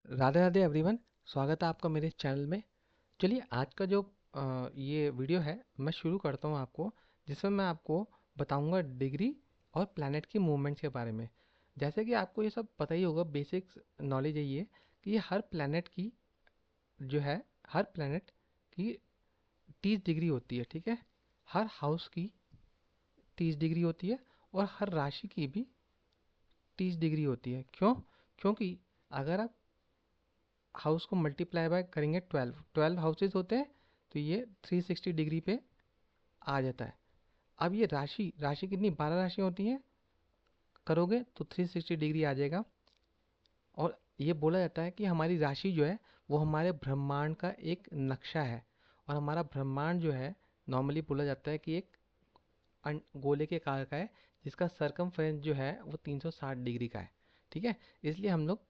Radhe Radhe everyone. स्वागत है आपका मेरे चैनल में। चलिए आज का जो ये वीडियो है मैं शुरू करता हूँ आपको, जिसमें मैं आपको बताऊंगा डिग्री और प्लैनेट की मूवमेंट के बारे में। जैसे कि आपको ये सब पता ही होगा, बेसिक्स नॉलेज है ये, कि ये हर प्लैनेट की जो है, हर प्लैनेट की 30 डिग्री होती है। ठीक है, हर हाउस की 30 डिग्री होती है और हर राशि की भी 30 डिग्री होती है। क्यों? क्योंकि अगर आप हाउस को मल्टीप्लाई बाय करेंगे, 12 हाउसेज होते हैं, तो ये 360 डिग्री पे आ जाता है। अब ये राशि राशि कितनी, 12 राशि होती हैं, करोगे तो 360 डिग्री आ जाएगा। और ये बोला जाता है कि हमारी राशि जो है वो हमारे ब्रह्मांड का एक नक्शा है। और हमारा ब्रह्मांड जो है, नॉर्मली बोला जाता है कि एक गोले के आकार का है, जिसका सरकमफेरेंस जो है वो 360 डिग्री का है। ठीक है, इसलिए हम लोग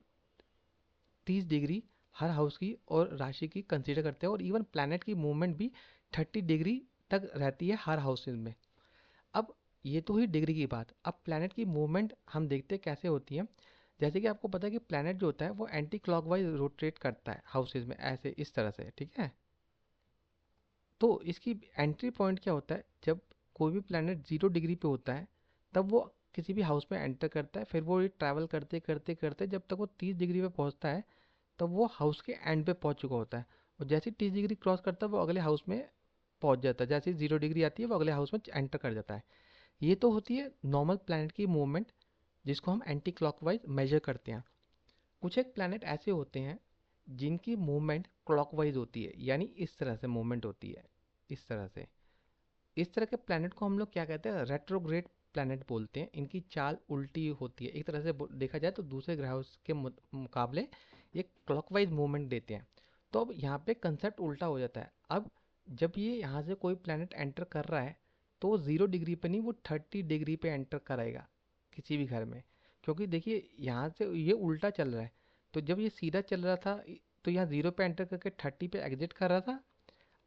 30 डिग्री हर हाउस की और राशि की कंसीडर करते हैं। और इवन प्लैनेट की मूवमेंट भी 30 डिग्री तक रहती है हर हाउसेज में। अब ये तो हुई डिग्री की बात। अब प्लैनेट की मूवमेंट हम देखते हैं कैसे होती है। जैसे कि आपको पता है कि प्लैनेट जो होता है वो एंटी क्लॉकवाइज रोटेट करता है हाउसेज में, ऐसे इस तरह से। ठीक है, तो इसकी एंट्री पॉइंट क्या होता है, जब कोई भी प्लैनेट 0 डिग्री पे होता है तब वो किसी भी हाउस में एंटर करता है। फिर वो ये ट्रैवल करते करते करते जब तक वो 30 डिग्री पे पहुंचता है, तब वो हाउस के एंड पे पहुंच चुका होता है। और जैसे ही 30 डिग्री क्रॉस करता है वो अगले हाउस में पहुंच जाता है। जैसे ही 0 डिग्री आती है वो अगले हाउस में एंटर कर जाता है। ये तो होती है नॉर्मल प्लैनेट की मूवमेंट, जिसको हम एंटी क्लॉकवाइज मेजर करते हैं। कुछ एक प्लैनेट ऐसे होते हैं जिनकी मूवमेंट क्लॉकवाइज होती है, यानी इस तरह से मूवमेंट होती है, इस तरह से। इस तरह के प्लैनेट को हम लोग क्या कहते हैं, रेट्रोग्रेड प्लैनेट बोलते हैं। इनकी चाल उल्टी होती है, एक तरह से देखा जाए तो दूसरे ग्रहों के मुकाबले ये क्लॉकवाइज मूवमेंट देते हैं। तो अब यहाँ पे कंसेप्ट उल्टा हो जाता है। अब जब ये यहाँ से कोई प्लैनेट एंटर कर रहा है, तो 0 डिग्री पे नहीं, वो 30 डिग्री पे एंटर कराएगा किसी भी घर में। क्योंकि देखिए यहाँ से ये उल्टा चल रहा है। तो जब ये सीधा चल रहा था तो यहाँ 0 पे एंटर करके 30 पे एग्जिट कर रहा था।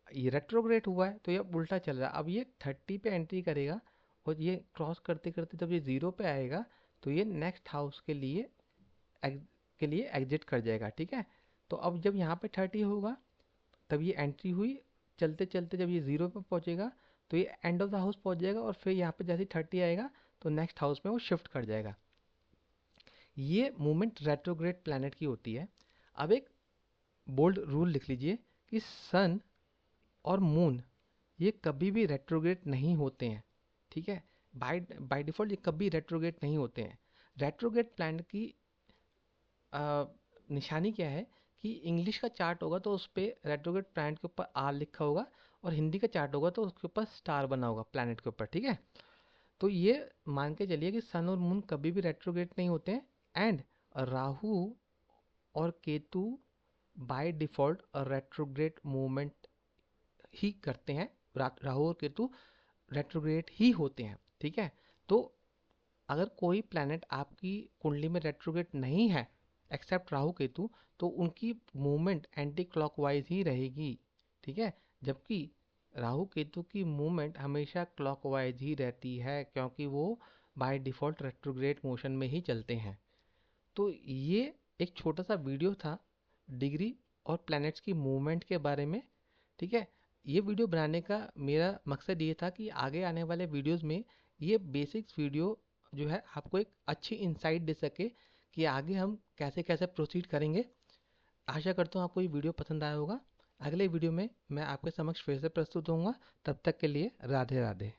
ये रेट्रोग्रेड हुआ है तो ये उल्टा चल रहा है। अब ये 30 पे एंट्री करेगा और ये क्रॉस करते करते जब ये 0 पे आएगा तो ये नेक्स्ट हाउस के लिए एग्जिट कर जाएगा। ठीक है, तो अब जब यहाँ पे 30 होगा तब ये एंट्री हुई, चलते चलते जब ये 0 पे पहुंचेगा तो ये एंड ऑफ द हाउस पहुंच जाएगा। और फिर यहाँ पे जैसे 30 आएगा तो नेक्स्ट हाउस में वो शिफ्ट कर जाएगा। ये मूवमेंट रेट्रोग्रेड प्लैनेट की होती है। अब एक बोल्ड रूल लिख लीजिए कि सन और मून ये कभी भी रेट्रोग्रेड नहीं होते हैं। ठीक है, बाय बाय डिफॉल्ट ये कभी रेट्रोग्रेड नहीं होते हैं। रेट्रोग्रेड प्लैनेट की अ, निशानी क्या है कि इंग्लिश का चार्ट होगा तो उस पर रेट्रोग्रेड प्लैनेट के ऊपर आर लिखा होगा, और हिंदी का चार्ट होगा तो उसके ऊपर स्टार बना होगा प्लैनेट के ऊपर। ठीक है, तो ये मान के चलिए कि सन और मून कभी भी रेट्रोग्रेड नहीं होते हैं। एंड राहु और Ketu by default retrograde movement ही करते हैं। राहु और केतु रेट्रोग्रेड ही होते हैं। ठीक है, तो अगर कोई प्लैनेट आपकी कुंडली में रेट्रोग्रेड नहीं है एक्सेप्ट राहु केतु, तो उनकी मूवमेंट एंटी क्लॉकवाइज ही रहेगी। ठीक है, जबकि राहु केतु की मूवमेंट हमेशा क्लॉकवाइज ही रहती है, क्योंकि वो बाय डिफॉल्ट रेट्रोग्रेड मोशन में ही चलते हैं। तो ये एक छोटा सा वीडियो था डिग्री और प्लैनेट्स की मूवमेंट के बारे में। ठीक है, ये वीडियो बनाने का मेरा मकसद ये था कि आगे आने वाले वीडियोस में ये बेसिक्स वीडियो जो है आपको एक अच्छी इंसाइट दे सके कि आगे हम कैसे कैसे प्रोसीड करेंगे। आशा करता हूँ आपको ये वीडियो पसंद आया होगा। अगले वीडियो में मैं आपके समक्ष फिर से प्रस्तुत होऊंगा। तब तक के लिए राधे राधे।